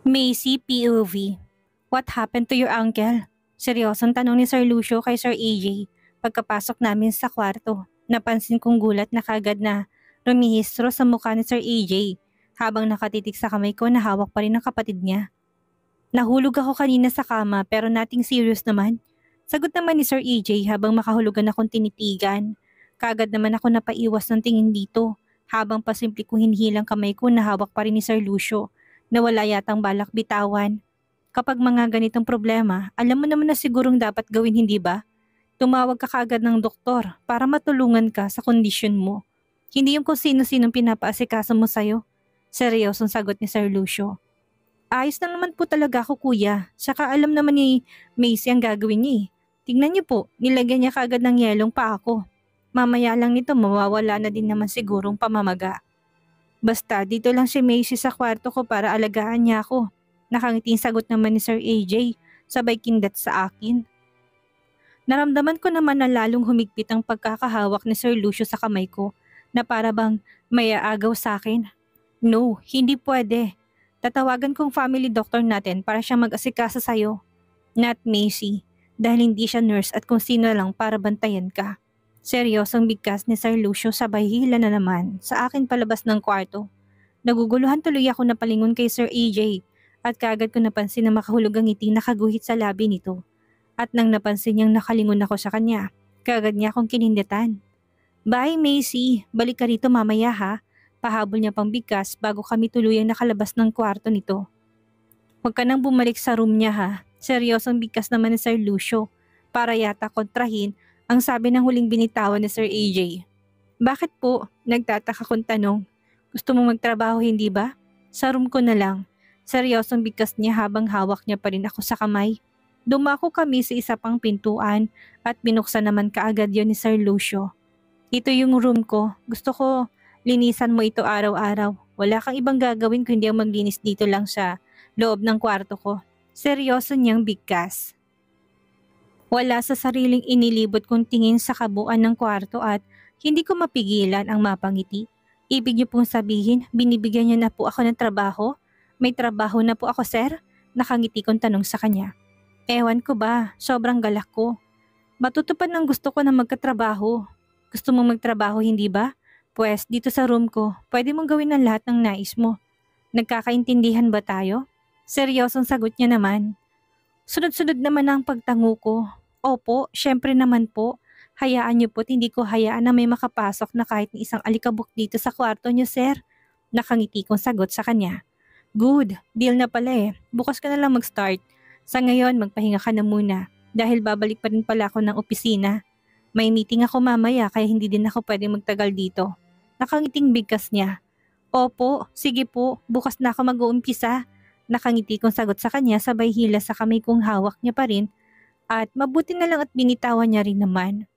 Macy POV. What happened to your uncle? Seryosong tanong ni Sir Lucio kay Sir AJ pagkapasok namin sa kwarto. Napansin kong gulat na kagad na rumihistro sa mukha ni Sir AJ habang nakatitik sa kamay ko na hawak pa rin ng kapatid niya. Nahulog ako kanina sa kama pero nothing serious naman. Sagot naman ni Sir AJ habang makahulugan akong tinitigan. Kagad naman ako napaiwas ng tingin dito habang pasimple kong hinihilang kamay ko na hawak pa rin ni Sir Lucio na wala yatang balak bitawan. Kapag mga ganitong problema, alam mo naman na sigurong dapat gawin, hindi ba? Tumawag ka kaagad ng doktor para matulungan ka sa kondisyon mo. Hindi yung kung sino-sinong pinapaasikaso mo sa'yo. Seryosong sagot ni Sir Lucio. Ayos na naman po talaga ako, kuya. Saka alam naman ni Macy ang gagawin niya eh. Tingnan niyo po, nilagyan niya kaagad ng yelong pa ako. Mamaya lang nito mawawala na din naman sigurong pamamaga. Basta dito lang si Macy sa kwarto ko para alagaan niya ako. Nakangiting sagot naman ni Sir AJ, sabay kindat sa akin. Naramdaman ko naman na lalong humigpit ang pagkakahawak ni Sir Lucio sa kamay ko na para bang may aagaw sa akin. No, hindi pwede. Tatawagan kong family doctor natin para siya mag-asikasa sa'yo. Not Macy, dahil hindi siya nurse at kung sino lang para bantayan ka. Seryosong bigkas ni Sir Lucio sabay hila na naman sa akin palabas ng kwarto. Naguguluhan tuloy ako na palingon kay Sir AJ at kaagad ko napansin na makahulog ang ngiti na kaguhit sa labi nito. At nang napansin niyang nakalingon ako sa kanya, kaagad niya akong kinindatan. Bye Macy, balik ka rito mamaya ha. Pahabol niya pang bigkas bago kami tuluyang nakalabas ng kwarto nito. Huwag ka nang bumalik sa room niya ha. Seryosong bigkas naman ni Sir Lucio para yata kontrahin ang sabi ng huling binitawan ni Sir AJ. Bakit po? Nagtataka kong tanong. Gusto mong magtrabaho hindi ba? Sa room ko na lang. Seryosong bigkas niya habang hawak niya pa rin ako sa kamay. Dumako kami sa isa pang pintuan at binuksan naman kaagad yon ni Sir Lucio. Ito yung room ko. Gusto ko linisan mo ito araw-araw. Wala kang ibang gagawin kundi ang maglinis dito lang sa loob ng kwarto ko. Seryoso niyang bigkas. Wala sa sariling inilibot kong tingin sa kabuuan ng kwarto at hindi ko mapigilan ang mapangiti. Ibig niyo pong sabihin, binibigyan niyo na po ako ng trabaho? May trabaho na po ako, sir? Nakangiti kong tanong sa kanya. Ewan ko ba, sobrang galak ko. Matutupad ng gusto ko na magkatrabaho. Gusto mong magtrabaho, hindi ba? Pwes, dito sa room ko, pwede mong gawin ang lahat ng nais mo. Nagkakaintindihan ba tayo? Seryosong sagot niya naman. Sunod-sunod naman ang pagtango ko. Opo, syempre naman po. Hayaan niyo po't hindi ko hayaan na may makapasok na kahit ni isang alikabok dito sa kwarto niyo, sir. Nakangiti kong sagot sa kanya. Good, deal na pala eh. Bukas ka na lang mag-start. Sa ngayon, magpahinga ka na muna dahil babalik pa rin pala ako ng opisina. May meeting ako mamaya kaya hindi din ako pwede magtagal dito. Nakangiting bigkas niya. Opo, sige po, bukas na ako mag-uumpisa. Nakangiti kong sagot sa kanya sabay hila sa kamay kong hawak niya pa rin at mabuti na lang at binitawan niya rin naman.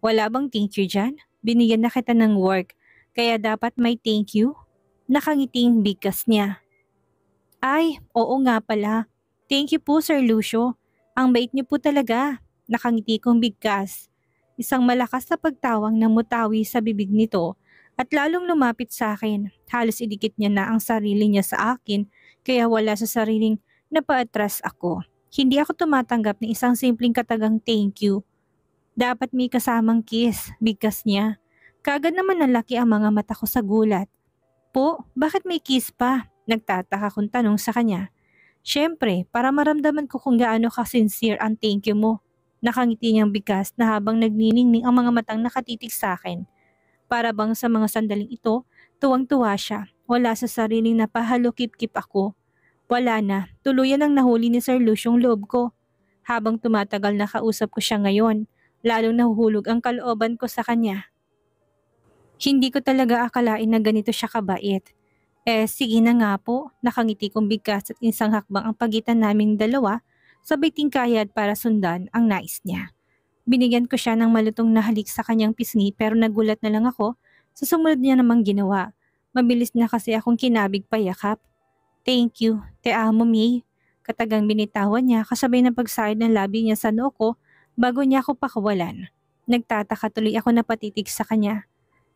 Wala bang thank you dyan? Binigyan na kita ng work, kaya dapat may thank you? Nakangiting bigkas niya. Ay, oo nga pala. Thank you po Sir Lucio. Ang bait niyo po talaga. Nakangiti kong bigkas. Isang malakas na pagtawang na mutawi sa bibig nito at lalong lumapit sa akin. Halos idikit niya na ang sarili niya sa akin kaya wala sa sariling napaatras ako. Hindi ako tumatanggap ng isang simpleng katagang thank you. Dapat may kasamang kiss, bigkas niya. Kaagad naman nalaki ang mga mata ko sa gulat. Po, bakit may kiss pa? Nagtataka kong tanong sa kanya. Siyempre, para maramdaman ko kung gaano ka-sincere ang thank you mo. Nakangiti niyang bigkas na habang nagniningning ang mga matang nakatitig sa akin. Para bang sa mga sandaling ito, tuwang-tuwa siya. Wala sa sariling napahalukip-kip ako. Wala na, tuluyan ang nahuli ni Sir Lucio yung loob ko. Habang tumatagal nakausap ko siya ngayon, lalong nahuhulog ang kalooban ko sa kanya. Hindi ko talaga akalain na ganito siya kabait. Sige na nga po, nakangiti kong bigkas at isang hakbang ang pagitan naming dalawa, sabay tingkayad para sundan ang nais niya. Binigyan ko siya ng malutong na halik sa kanyang pisngi pero nagulat na lang ako sa sumunod niya namang ginawa. Mabilis na kasi akong kinabig payakap. Thank you, te amo May. Katagang binitawan niya kasabay ng pagsahid ng labi niya sa noo ko bago niya ako pakawalan. Nagtataka tuloy ako na patitig sa kanya.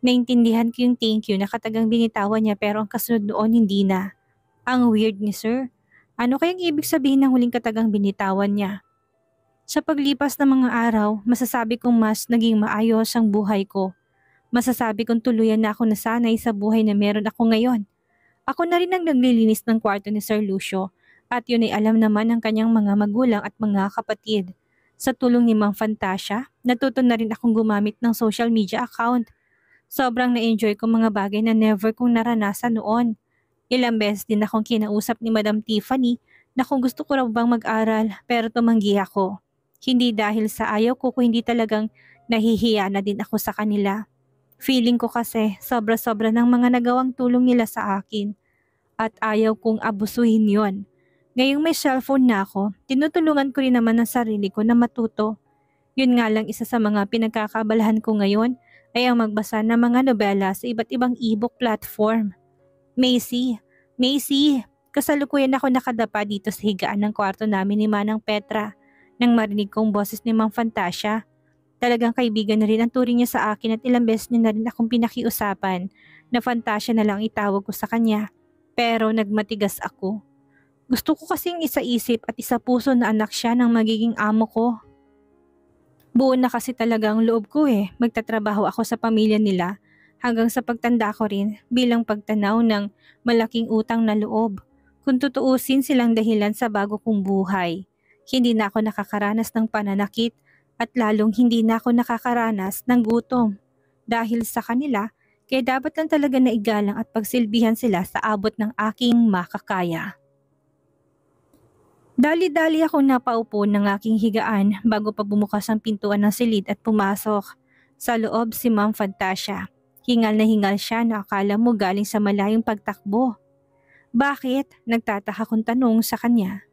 Naintindihan ko yung thank you na katagang binitawan niya pero ang kasunod noon hindi na. Ang weird ni sir. Ano kayang ibig sabihin ng huling katagang binitawan niya? Sa paglipas ng mga araw, masasabi kong mas naging maayos ang buhay ko. Masasabi kong tuluyan na ako nasanay sa buhay na meron ako ngayon. Ako na rin ang naglilinis ng kwarto ni Sir Lucio at yun ay alam naman ng kanyang mga magulang at mga kapatid. Sa tulong ni Mang Fantasia, natuto na rin akong gumamit ng social media account. Sobrang na-enjoy ko mga bagay na never kong naranasan noon. Ilang beses din akong kinausap ni Madam Tiffany na kung gusto ko raw bang mag-aral pero tumanggi ako. Hindi dahil sa ayaw ko kung hindi talagang nahihiya na din ako sa kanila. Feeling ko kasi sobra-sobra ng mga nagawang tulong nila sa akin at ayaw kong abusuhin yon. Ngayong may cellphone na ako, tinutulungan ko rin naman ang sarili ko na matuto. Yun nga lang isa sa mga pinagkakabalahan ko ngayon ay ang magbasa ng mga nobela sa iba't ibang ebook platform. Macy, kasalukuyan ako nakadapa dito sa higaan ng kwarto namin ni Manang Petra nang marinig kong boses ni Mang Fantasia. Talagang kaibigan na rin ang turing niya sa akin at ilang beses niya na rin akong pinakiusapan na Fantasia na lang itawag ko sa kanya. Pero nagmatigas ako. Gusto ko kasing isa-isip at isa-puso na anak siya ng magiging amo ko. Buo na kasi talaga ang loob ko magtatrabaho ako sa pamilya nila hanggang sa pagtanda ko rin bilang pagtanaw ng malaking utang na loob. Kung tutuusin silang dahilan sa bago kong buhay. Hindi na ako nakakaranas ng pananakit at lalong hindi na ako nakakaranas ng gutom. Dahil sa kanila, kaya dapat lang talaga naigalang at pagsilbihan sila sa abot ng aking makakaya. Dali-dali akong napaupo ng aking higaan bago pa bumukas ang pintuan ng silid at pumasok. Sa loob si Ma'am Fantasia. Hingal na hingal siya na akala mo galing sa malayong pagtakbo. Bakit? Nagtataka kong tanong sa kanya.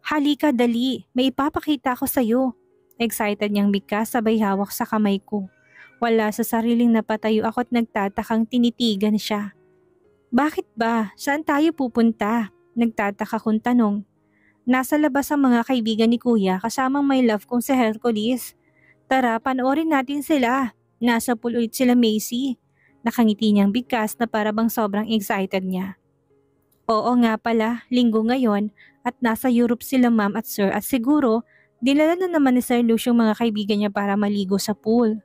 Halika dali, may ipapakita ko sa'yo. Excited niyang bigkas sabay hawak sa kamay ko. Wala sa sariling napatayo ako at nagtatakang tinitigan siya. Bakit ba? Saan tayo pupunta? Nagtataka kong tanong. Nasa labas ang mga kaibigan ni Kuya kasamang my love kong si Hercules. Tara, panoorin natin sila. Nasa pool ulit sila Macy. Nakangiti niyang bigkas na para bang sobrang excited niya. Oo nga pala, linggo ngayon at nasa Europe sila ma'am at sir at siguro dinala na naman ni Sir Lucio mga kaibigan niya para maligo sa pool.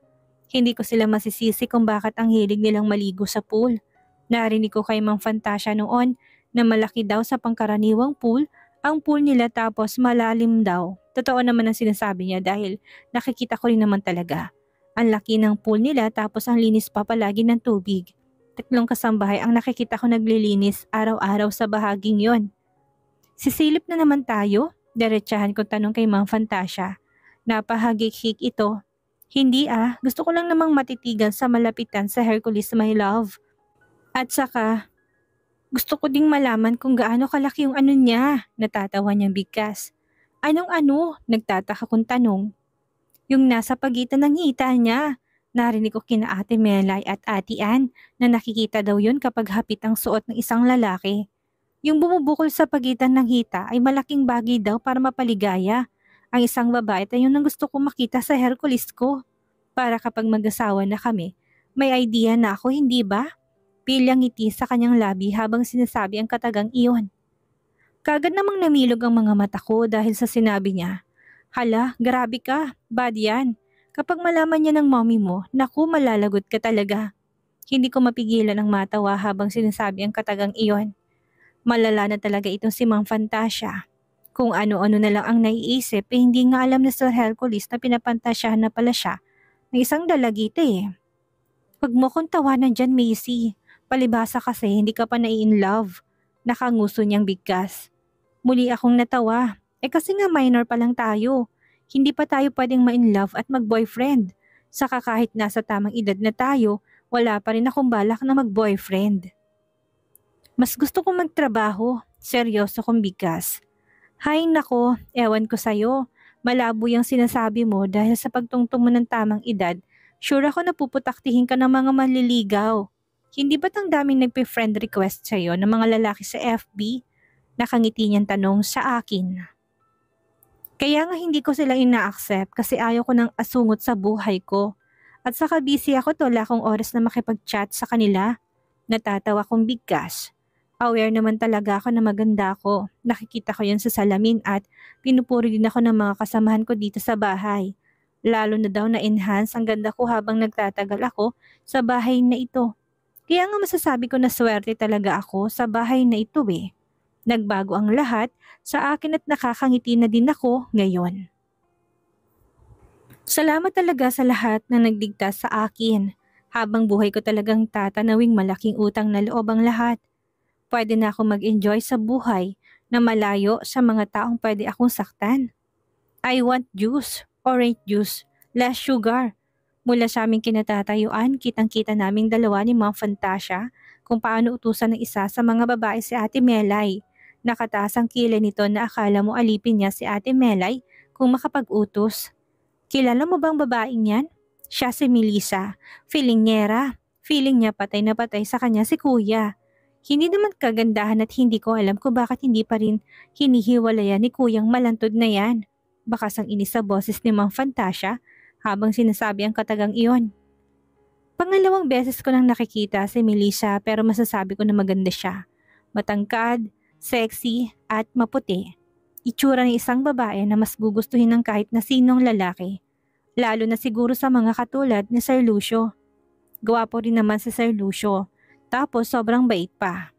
Hindi ko sila masisisi kung bakit ang hilig nilang maligo sa pool. Narinig ko kay Mang Fantasia noon na malaki daw sa pangkaraniwang pool ang pool nila tapos malalim daw. Totoo naman ang sinasabi niya dahil nakikita ko rin naman talaga. Ang laki ng pool nila tapos ang linis pa palagi ng tubig. 3 kasambahay ang nakikita ko naglilinis araw-araw sa bahaging yon. Sisilip na naman tayo? Diretsahan ko tanong kay Mang Fantasia. Napahagik-hik ito. Hindi gusto ko lang namang matitigan sa malapitan sa Hercules my love. At saka, gusto ko ding malaman kung gaano kalaki yung ano niya, natatawa niyang bigkas. Anong ano? Nagtataka kong tanong. Yung nasa pagitan ng hita niya. Narinig ko kina Ate Melay at Ate Ann na nakikita daw yun kapag hapit ang suot ng isang lalaki. Yung bumubukol sa pagitan ng hita ay malaking bagay daw para mapaligaya. Ang isang babae ay yun ang gusto kong makita sa Hercules ko. Para kapag mag-asawa na kami, may idea na ako, hindi ba? Pilyang ngiti sa kanyang labi habang sinasabi ang katagang iyon. Kagad namang namilog ang mga mata ko dahil sa sinabi niya. Hala, grabe ka, bad yan. Kapag malaman niya ng mommy mo, naku malalagot ka talaga. Hindi ko mapigilan ang matawa habang sinasabi ang katagang iyon. Malala na talaga itong si Mang Fantasia. Kung ano-ano na lang ang naiisip hindi nga alam na Sir Hercules na pinapantasyahan na pala siya ng isang dalagite Huwag mo kong tawanan dyan, Macy. Palibasa kasi hindi ka pa in love. Nakanguso niyang bigkas. Muli akong natawa. Kasi nga minor pa lang tayo. Hindi pa tayo pwedeng ma-in love at mag-boyfriend. Saka kahit nasa tamang edad na tayo, wala pa rin akong balak na mag-boyfriend. Mas gusto kong magtrabaho. Seryoso kong bigkas. Hay nako, ewan ko sa'yo. Malabo yung sinasabi mo dahil sa pagtungtong mo ng tamang edad, sure ako na puputaktihin ka ng mga manliligaw. Hindi ba't ang daming nagpe-friend request sa'yo ng mga lalaki sa FB? Nakangiti niyang tanong sa akin. Kaya nga hindi ko sila ina-accept kasi ayaw ko ng asungot sa buhay ko. At saka busy ako wala akong oras na makipag-chat sa kanila. Natatawa kong bigkas. Aware naman talaga ako na maganda ako. Nakikita ko yun sa salamin at pinupuri din ako ng mga kasamahan ko dito sa bahay. Lalo na daw na-enhance ang ganda ko habang nagtatagal ako sa bahay na ito. Kaya nga masasabi ko na swerte talaga ako sa bahay na ito eh. Nagbago ang lahat sa akin at nakakangiti na din ako ngayon. Salamat talaga sa lahat na nagligtas sa akin. Habang buhay ko talagang tatanawing malaking utang na loob ang lahat. Pwede na ako mag-enjoy sa buhay na malayo sa mga taong pwede akong saktan. I want juice, orange juice, less sugar. Mula sa aming kinatatayuan, kitang-kita naming dalawa ni Ma'am Fantasia kung paano utusan ng isa sa mga babae si Ate Melay. Nakataas ang kilay nito na akala mo alipin niya si Ate Melay kung makapag-utos. Kilala mo bang babaeng yan? Siya si Melissa. Feeling niya patay na patay sa kanya si Kuya. Hindi naman kagandahan at hindi ko alam kung bakit hindi pa rin hinihiwalayan ni Kuyang malantod na yan. Bakas ang inis sa boses ni Ma'am Fantasia habang sinasabi ang katagang iyon. Pangalawang beses ko nang nakikita si Melissa pero masasabi ko na maganda siya. Matangkad, sexy at maputi. Itsura ng isang babae na mas gugustuhin ng kahit na sinong lalaki. Lalo na siguro sa mga katulad ni Sir Lucio. Gwapo rin naman si Sir Lucio. Tapos sobrang bait pa.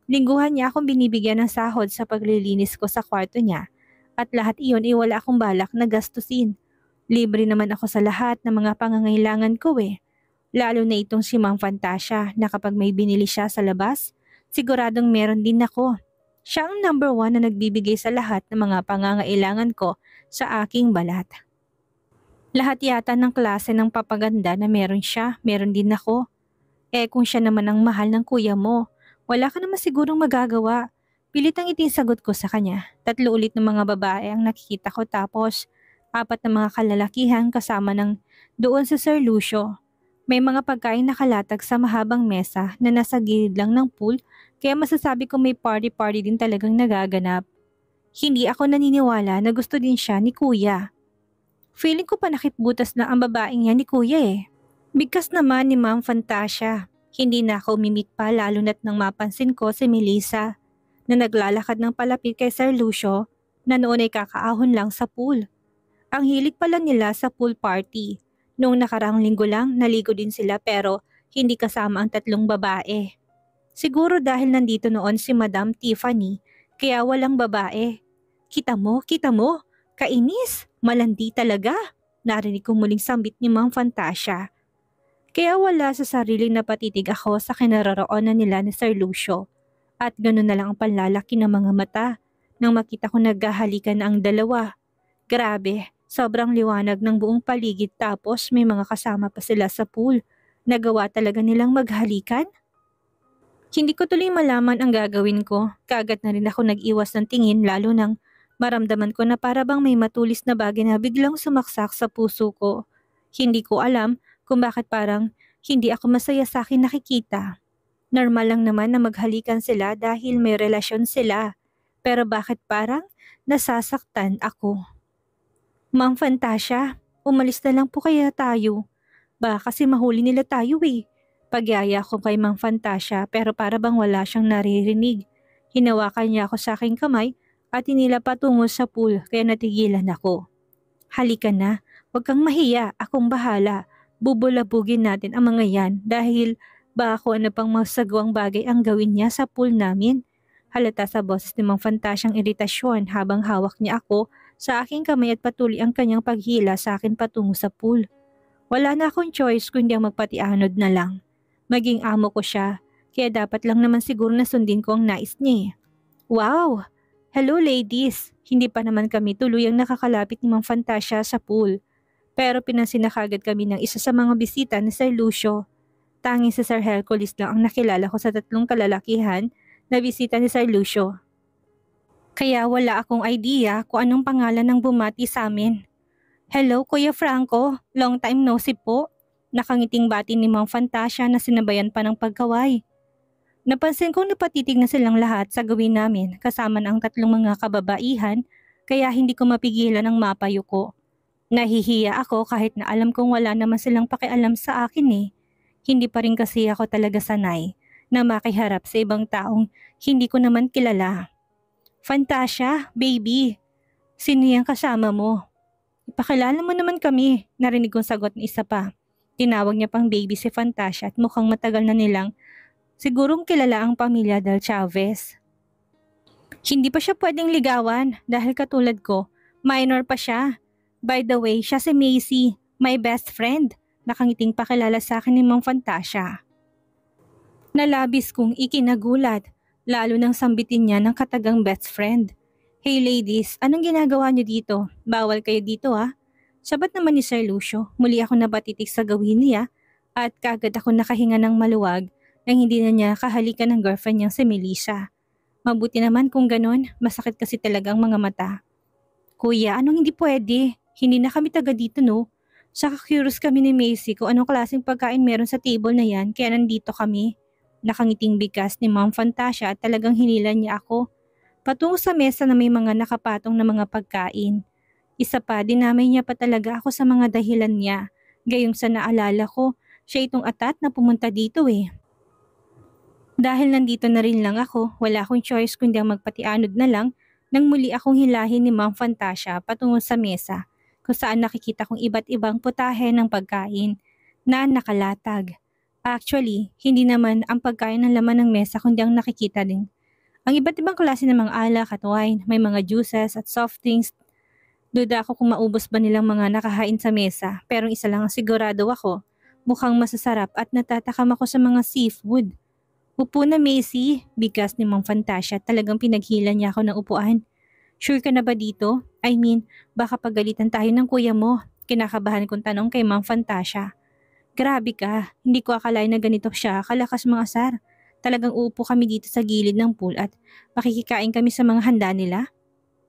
Lingguhan niya akong binibigyan ng sahod sa paglilinis ko sa kwarto niya. At lahat iyon ay wala akong balak na gastusin. Libre naman ako sa lahat ng mga pangangailangan ko eh. Lalo na itong si Ma'am Fantasia na kapag may binili siya sa labas, siguradong meron din ako. Siya ang number 1 na nagbibigay sa lahat ng mga pangangailangan ko sa aking balat. Lahat yata ng klase ng papaganda na meron siya, meron din ako. Kung siya naman ang mahal ng kuya mo, wala ka naman sigurong magagawa. Pilit ang itisagot ko sa kanya. 3 ulit ng mga babae ang nakikita ko tapos 4 na mga kalalakihan kasama ng doon sa Sir Lucio. May mga pagkain nakalatag sa mahabang mesa na nasa gilid lang ng pool kaya masasabi ko may party-party din talagang nagaganap. Hindi ako naniniwala na gusto din siya ni kuya. Feeling ko pa nakipbutas na ang babaeng yan ni kuya eh. Bigkas naman ni Ma'am Fantasia. Hindi na ako umimik pa lalo na't nang mapansin ko si Melissa na naglalakad ng palapit kay Sir Lucio na noon ay kakaahon lang sa pool. Ang hilig pala nila sa pool party. Noong nakaraang linggo lang naligo din sila pero hindi kasama ang 3 babae. Siguro dahil nandito noon si Madam Tiffany kaya walang babae. Kita mo, kainis, malandi talaga. Narinig ko muling sambit ni Ma'am Fantasia. Kaya wala sa sarili na patitig ako sa kinaroroonan nila ni Sir Lucio. At gano'n na lang ang panlalaki ng mga mata nang makita ko naghahalikan na ang dalawa. Grabe, sobrang liwanag ng buong paligid tapos may mga kasama pa sila sa pool. Nagawa talaga nilang maghalikan? Hindi ko tuloy malaman ang gagawin ko. Kaagad na rin ako nag-iwas ng tingin lalo nang maramdaman ko na para bang may matulis na bagay na biglang sumaksak sa puso ko. Hindi ko alam kung bakit parang hindi ako masaya sa akin nakikita. Normal lang naman na maghalikan sila dahil may relasyon sila. Pero bakit parang nasasaktan ako? Ma'am Fantasia, umalis na lang po kaya tayo. Baka kasi mahuli nila tayo eh. Pagyaya ko kay Ma'am Fantasia pero para bang wala siyang naririnig. Hinawakan niya ako sa aking kamay at inila patungo sa pool kaya natigilan ako. Halika na, huwag kang mahiya, akong bahala. Bubulabugin natin ang mga yan dahil baka kung ano pang masagwang bagay ang gawin niya sa pool namin. Halata sa boses ni Mang Fantasyang iritasyon habang hawak niya ako sa aking kamay at patuloy ang kanyang paghila sa akin patungo sa pool. Wala na akong choice kundi ang magpatianod na lang. Maging amo ko siya, kaya dapat lang naman siguro na sundin ko ang nais niya. Wow! Hello ladies! Hindi pa naman kami tuluyang nakakalapit ni Mang Fantasia sa pool. Pero pinansin na kagad kami ng isa sa mga bisita ni Sir Lucio. Tanging si Sir Hercules lang ang nakilala ko sa 3 kalalakihan na bisita ni Sir Lucio. Kaya wala akong idea kung anong pangalan ng bumati sa amin. Hello Kuya Franco, long time no see po. Nakangiting bati ni Mang Fantasia na sinabayan pa ng pagkaway. Napansin kong napatitig na silang lahat sa gawin namin kasama ng 3 mga kababaihan kaya hindi ko mapigilan ang mapayo ko. Nahihiya ako kahit na alam kong wala naman silang pakialam sa akin eh. Hindi pa rin kasi ako talaga sanay na makiharap sa ibang taong hindi ko naman kilala. Fantasia, baby, sino yung kasama mo? Ipakilala mo naman kami, narinig kong sagot ng isa pa. Tinawag niya pang baby si Fantasia at mukhang matagal na nilang sigurong kilala ang pamilya Del Chavez. Hindi pa siya pwedeng ligawan dahil katulad ko, minor pa siya. By the way, siya si Macy, my best friend. Nakangiting pakilala sa akin ni Mang Fantasia. Nalabis kong ikinagulat, lalo nang sambitin niya ng katagang best friend. Hey ladies, anong ginagawa niyo dito? Bawal kayo dito ah. Sabat naman ni Sir Lucio, muli ako nabatitik sa gawin niya at kagad ako nakahinga ng maluwag nang hindi na niya kahalikan ng girlfriend niyang si Melissa. Mabuti naman kung ganon, masakit kasi talagang mga mata. Kuya, anong hindi pwede? Hindi na kami taga dito no? Saka curious kami ni Macy kung anong klaseng pagkain meron sa table na yan kaya nandito kami. Nakangiting bigkas ni Ma'am Fantasia at talagang hinilan niya ako patungo sa mesa na may mga nakapatong na mga pagkain. Isa pa, dinamay niya pa talaga ako sa mga dahilan niya. Gayong sa naalala ko, siya itong atat na pumunta dito eh. Dahil nandito na rin lang ako, wala akong choice kundi ang magpatianod na lang nang muli akong hilahin ni Ma'am Fantasia patungo sa mesa kung saan nakikita kong iba't ibang putahe ng pagkain na nakalatag. Actually, hindi naman ang pagkain ng laman ng mesa kundi ang nakikita din. Ang iba't ibang klase ng mga alak at wine, may mga juices at soft drinks. Duda ako kung maubos ba nilang mga nakahain sa mesa pero isa lang ang sigurado ako, mukhang masasarap at natatakam ako sa mga seafood. Upo na Macy, bigkas ni Mang Fantasia, talagang pinaghila niya ako ng upuan. Sure ka na ba dito? I mean, baka pagalitan tayo ng kuya mo. Kinakabahan kong tanong kay Mang Fantasia. Grabe ka, hindi ko akalain na ganito siya, kalakas mga asar. Talagang uupo kami dito sa gilid ng pool at makikikain kami sa mga handa nila.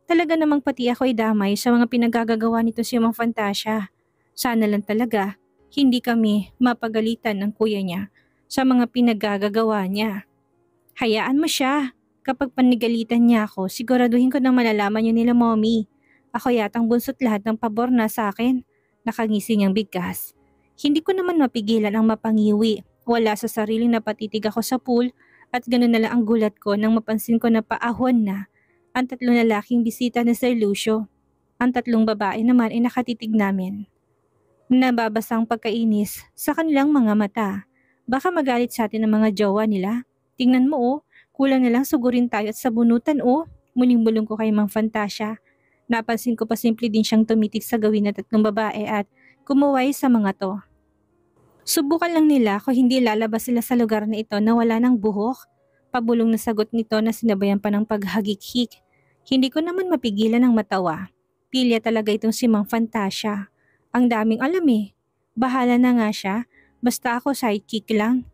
Talaga namang pati ako ay damay sa mga pinagagagawa nito si Mang Fantasia. Sana lang talaga, hindi kami mapagalitan ng kuya niya sa mga pinagagagawa niya. Hayaan mo siya. Kapag panigalitan niya ako, siguraduhin ko nang malalaman niyo nila mommy. Ako yatang bunso't lahat ng pabor na sa akin. Nakangisi niyang bigkas. Hindi ko naman mapigilan ang mapangiwi. Wala sa sariling napatitig ako sa pool at ganoon na lang ang gulat ko nang mapansin ko na paahon na ang tatlong lalaking bisita ni Sir Lucio. Ang tatlong babae naman ay nakatitig namin. Nababasang pagkainis sa kanilang mga mata. Baka magalit sa atin ang mga jowa nila. Tingnan mo oh, kulang na lang sugurin tayo at sabunutan oh. Muling-bulong ko kay Mang Fantasia. Napansin ko pa simple din siyang tumitig sa gawin ng tatlong babae at kumuway sa mga to. Subukan lang nila kung hindi lalabas sila sa lugar na ito na wala ng buhok. Pabulong na sagot nito na sinabayan pa ng paghagik-hik. Hindi ko naman mapigilan ang matawa. Pilya talaga itong si Mang Fantasia. Ang daming alam eh. Bahala na nga siya. Basta ako sidekick lang.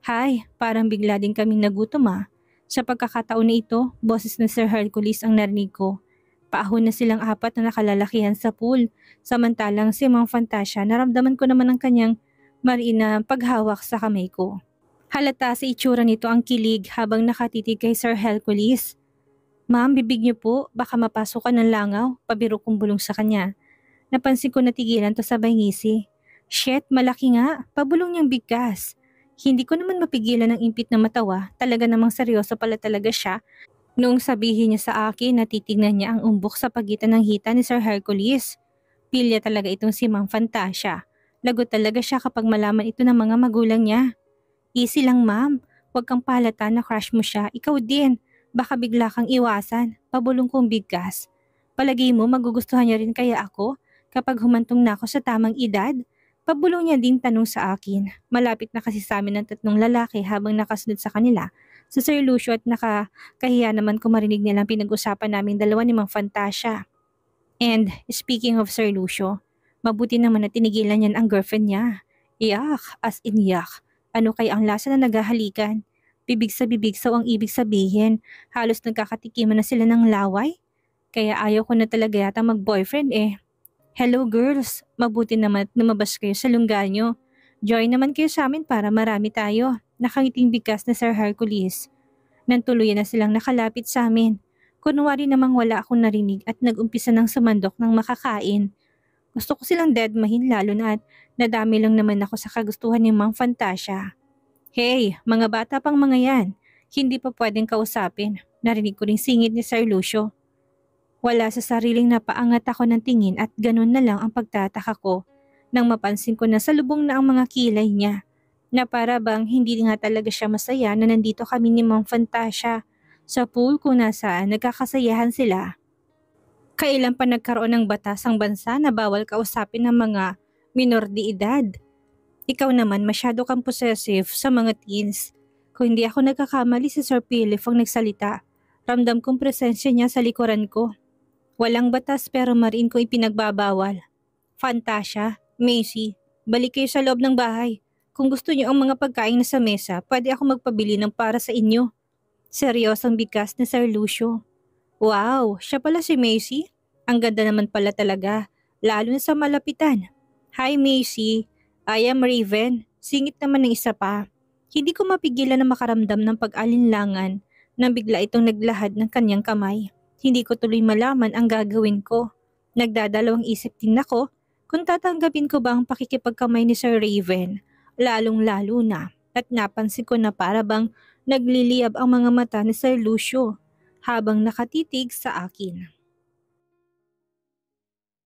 Hay, parang bigla din kaming nagutom ah. Sa pagkakataon na ito, boses ng Sir Hercules ang narinig ko. Paahon na silang apat na nakalalakihan sa pool. Samantalang si Mang Fantasia, naramdaman ko naman ang kanyang mariin na paghawak sa kamay ko. Halata sa itsura nito ang kilig habang nakatitig kay Sir Hercules. Ma'am, bibig niyo po, baka mapasok ka ng langaw, pabiro kong bulong sa kanya. Napansin ko na tigilan to sabay ngisi. Shit, malaki nga, pabulong niyang bigkas. Hindi ko naman mapigilan ng impit na matawa, talaga namang seryoso pala talaga siya. Noong sabihin niya sa akin na titignan niya ang umbok sa pagitan ng hita ni Sir Hercules. Pilya talaga itong si Mang Fantasia. Lagot talaga siya kapag malaman ito ng mga magulang niya. Easy lang ma'am, huwag kang pahalata na crush mo siya, ikaw din. Baka bigla kang iwasan, pabulong kong bigkas. Palagi mo magugustuhan niya rin kaya ako kapag humantong na ako sa tamang edad? Pabulong niya ding tanong sa akin. Malapit na kasi sa amin ng tatlong lalaki habang nakasunod sa kanila. Sa Sir Lucio at nakakahiya naman kung marinig nilang pinag-usapan naming dalawa ni Mang Fantasia. And speaking of Sir Lucio, mabuti naman na tinigilan niyan ang girlfriend niya. Iyak, as in yak. Ano kaya ang lasa na naghahalikan? Bibig sa bibig saw ang ibig sabihin. Halos nagkakatikiman na sila ng laway. Kaya ayaw ko na talaga yata mag-boyfriend eh. Hello girls, mabuti naman at lumabas kayo sa lungga nyo. Join naman kayo sa amin para marami tayo. Nakangiting bigkas na Sir Hercules. Nang tuluyan na silang nakalapit sa amin. Kunwari namang wala akong narinig at nag-umpisa ng sumandok ng makakain. Gusto ko silang deadmahin lalo na at nadami lang naman ako sa kagustuhan ni Mang Fantasia. Hey, mga bata pang mga yan. Hindi pa pwedeng kausapin. Narinig ko ring singit ni Sir Lucio. Wala sa sariling napaangat ako ng tingin at ganun na lang ang pagtataka ko nang mapansin ko na salubong na ang mga kilay niya na para bang hindi nga talaga siya masaya na nandito kami ni Ma'am Fantasia sa pool kung nasaan nagkakasayahan sila. Kailan pa nagkaroon ng batas ang bansa na bawal kausapin ng mga minor de edad? Ikaw naman masyado kang possessive sa mga teens. Kung hindi ako nagkakamali si Sir Philip ang nagsalita, ramdam kong presensya niya sa likuran ko. Walang batas pero mariin ko ipinagbabawal. Fantasia, Macy, balik kayo sa loob ng bahay. Kung gusto niyo ang mga pagkain na sa mesa, pwede ako magpabili ng para sa inyo. Seryosong bigkas ni Sir Lucio. Wow, siya pala si Macy? Ang ganda naman pala talaga, lalo na sa malapitan. Hi Macy, I am Raven. Singit naman ng isa pa. Hindi ko mapigilan na makaramdam ng pag-alinlangan nang bigla itong naglahad ng kanyang kamay. Hindi ko tuloy malaman ang gagawin ko. Nagdadalawang isip din ako kung tatanggapin ko ba ang pakikipagkamay ni Sir Raven, lalong-lalo na at napansin ko na para bang nagliliyab ang mga mata ni Sir Lucio habang nakatitig sa akin.